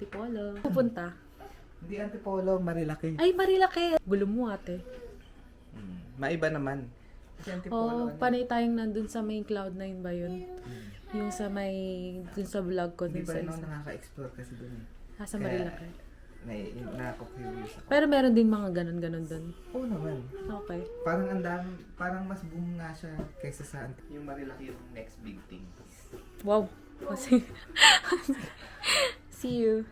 Antipolo. Pupunta? Hindi Antipolo, Marilaki. Ay, Marilaki. Gulo mo ate. Maiba naman. Kasi Antipolo, Panay tayong nandun sa may Cloud9 ba yun? Yung sa may, dun sa vlog ko. Hindi Dun pa sa rin ako isa. nakaka-explore kasi doon. Sa Marilaki. Nakaka-curious ako. Pero meron din mga ganun-ganun dun. Oo naman. Okay. Parang parang mas boom nga siya kaysa sa yung Marilaki yung next big thing. Wow. Kasi, see you.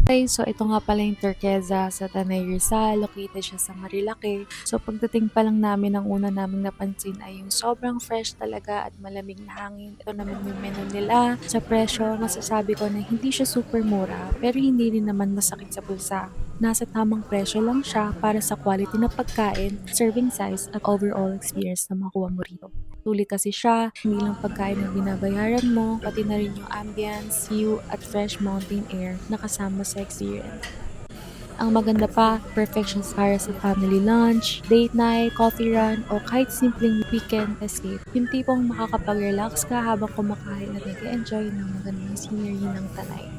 Okay, so ito nga pala yung Turquesa sa Tanay Rizal, located siya sa Marilaki. So pagdating pa lang namin, ang una naming napansin ay yung sobrang fresh talaga at malamig na hangin. Ito naman yung menu nila. Sa presyo, masasabi ko na hindi siya super mura, pero hindi rin naman masakit sa bulsa. Nasa tamang presyo lang siya para sa quality na pagkain, serving size at overall experience na makuha mo rito. Sulit kasi siya, hindi lang pagkain ang binabayaran mo, pati na rin yung ambience, view at fresh mountain air na kasama sa experience. Ang maganda pa, perfect siya para sa family lunch, date night, coffee run, o kahit simpleng weekend escape. Yung tipong makakapag-relax ka habang kumakain at nag-enjoy ng magandang scenery ng Tanay.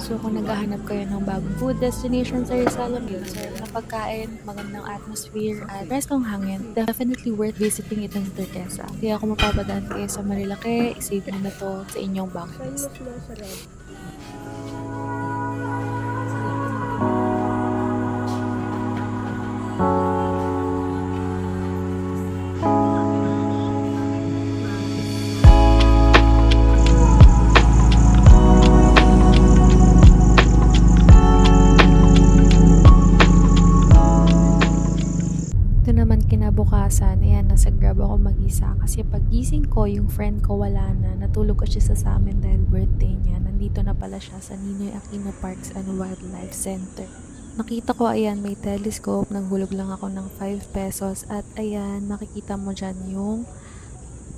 So kung naghahanap kayo ng bagong food destination sa Rizal, sarap na pagkain, magandang atmosphere, at preskong hangin, definitely worth visiting itong Turquesa. Kaya kung mapapadaan kayo sa Marilaki, isave nyo na to sa inyong bucket list. Kinabukasan, ayan, nasa Grab ako mag-isa kasi pagising ko, yung friend ko wala na, natulog ko siya sa amin dahil birthday niya. Nandito na pala siya sa Ninoy Aquino Parks and Wildlife Center. Nakita ko, ayan, may telescope, naghulog lang ako ng 5 pesos at ayan, makikita mo dyan yung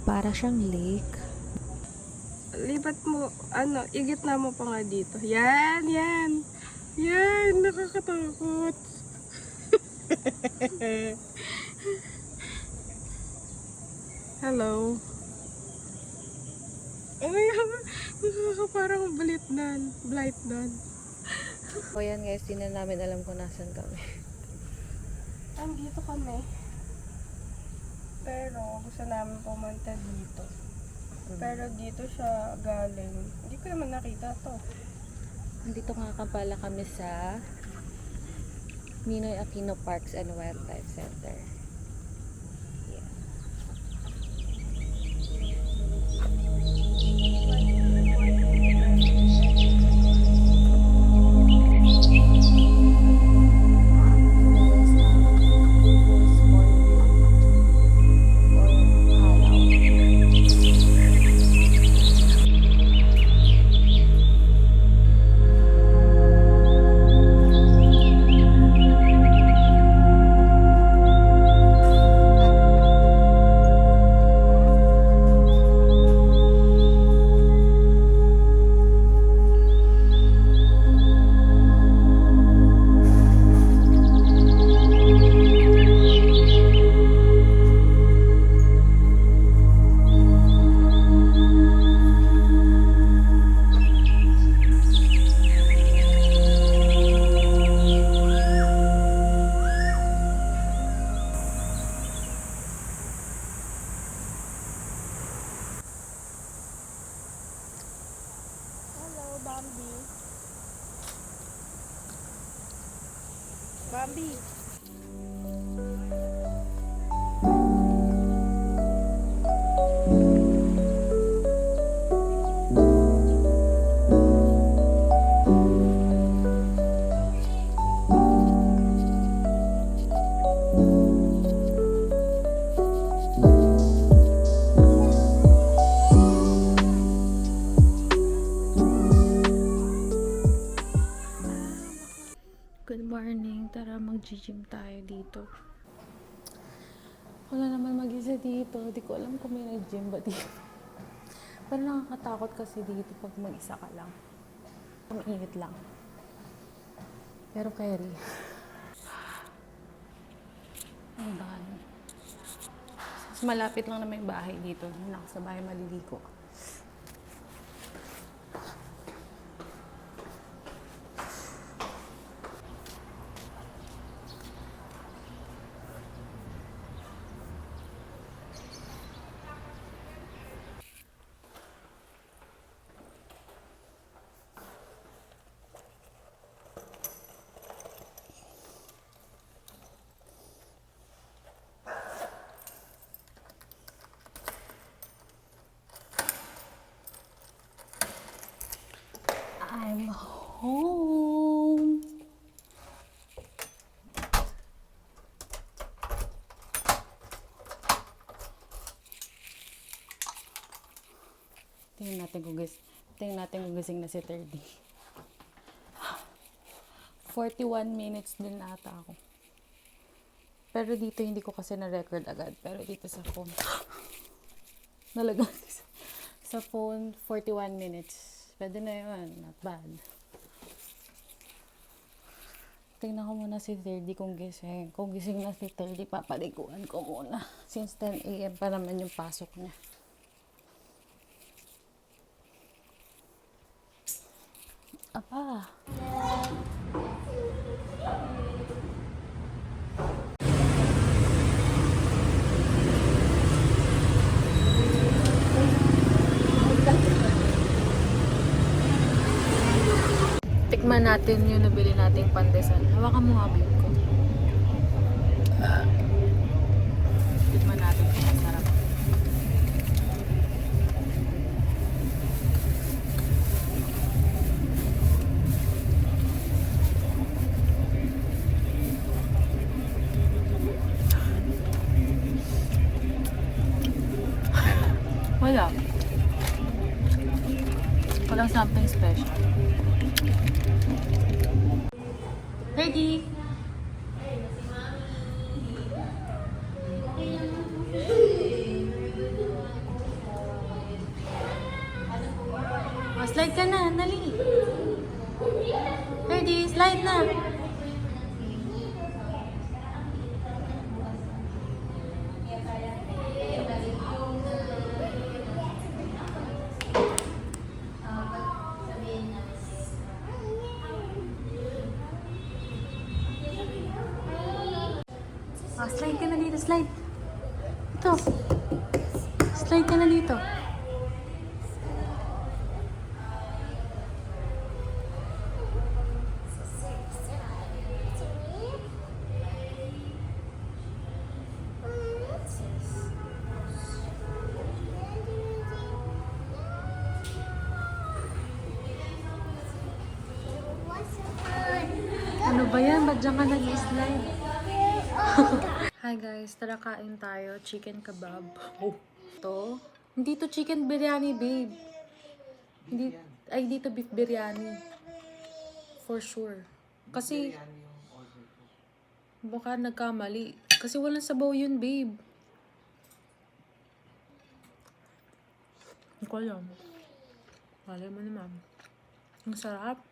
para siyang lake. Lipat mo, igitna mo pa nga dito. Yan, yan. Yan, nakakatakot. Hello. Ay, parang blight nun. O yan guys, di na namin alam kung nasan kami. Andito kami. Pero gusto namin pumunta dito. Pero dito siya galing. Hindi ko naman nakita to. Nandito nga pala kami sa Ninoy Aquino Parks and Wildlife Center. Yeah. Bambi. Good morning. Tara mag-gym tayo dito. Wala naman mag-isa dito. Di ko alam kung may nag-gym ba dito. Pero nakakatakot kasi dito pag mag-isa ka lang. Mainit lang. Pero carry. Ayan. Mas malapit lang na may bahay dito. Sa bahay maliligo. I'm home. Tingnan natin kung gising na si 30. 41 minutes din ata ako. Pero dito hindi ko kasi na-record agad. Pero dito sa phone. Nalagay sa phone 41 minutes. Pwede na yun. Not bad. Tingnan ko muna si 30 kung gising. Kung gising na si 30, papaliguan ko muna. Since 10 a.m. pa naman yung pasok niya. Apa. Tikman natin yung nabili nating pandesal. Hawakan mo nga, babe ko. Tikman natin kung masarap. Wala. Walang something special. 30. Slide ka na, dali. 30, slide na. Slide ka na dito, slide. Ito. Slide ka na dito. Ano ba yan? Ba't dyan ka nag-slide? Hi guys, tara kain tayo. Chicken kebab. Oh. To? Hindi to chicken biryani, babe. Hindi, ay, dito beef biryani. For sure. Kasi, baka nagkamali. Kasi walang sabaw yun, babe. Hindi ko alam. Wala mo naman. Ang sarap.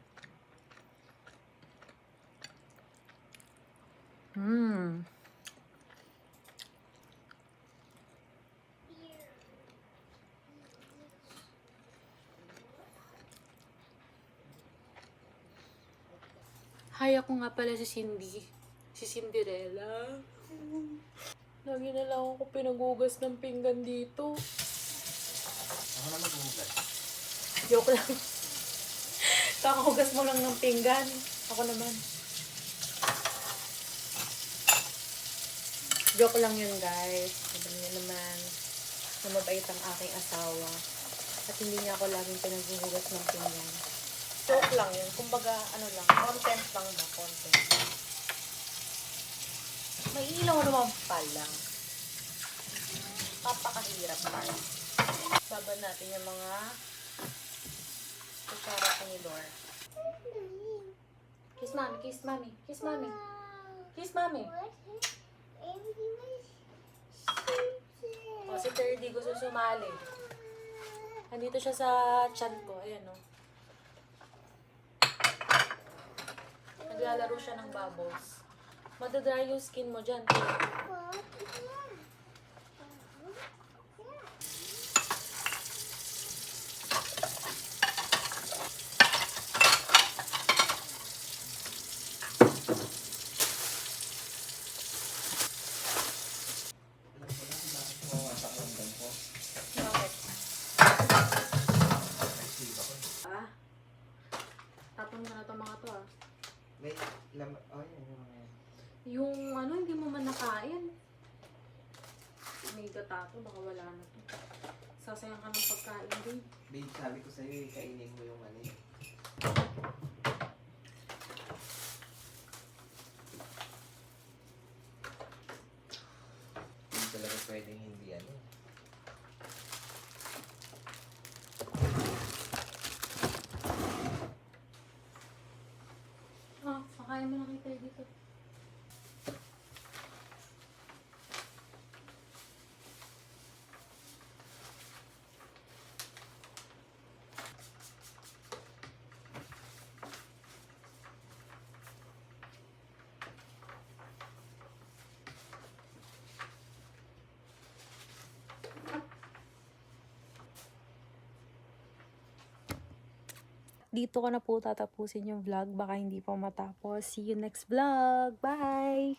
Hi, ako nga pala si Cindy. Si Cinderella. Lagi na lang ako pinagugas ng pinggan dito. Ako na maghugas. Joke lang. Kakahugas mo lang ng pinggan. Ako naman. Joke lang yun, guys. Sabi niya naman na mabait ang aking asawa. At hindi niya ako laging pinaghuhugas ng pinggan. Joke lang yun. Kumbaga, ano lang, content lang ba? Content. May ilaw naman pala. Papakahirap tayo. Baba natin yung mga kutsara tinidor. Kiss mommy, kiss mommy, kiss mommy. Kiss mommy. O, si Terdy gusto sumali. Andito siya sa chan ko. Ayan, o. Naglalaro siya ng bubbles. Madadry yung skin mo dyan. Alam ko lang kung bakit pumawasak ang dam ko. Bakit? May siba ko. Ah? Tapon mo na itong mga to ah. May laman. Oh, yan yung mga yan. Yung ano, hindi mo man nakain. May gata to, baka wala na to. Sasayang ka ng pagkain, babe. Babe, sabi ko sa'yo, kainin mo yung ano eh. Hindi talaga pwedeng hindi ano. Ah, pakain mo na kita dito. Dito ko na po tatapusin yung vlog. Baka hindi pa matapos. See you next vlog. Bye!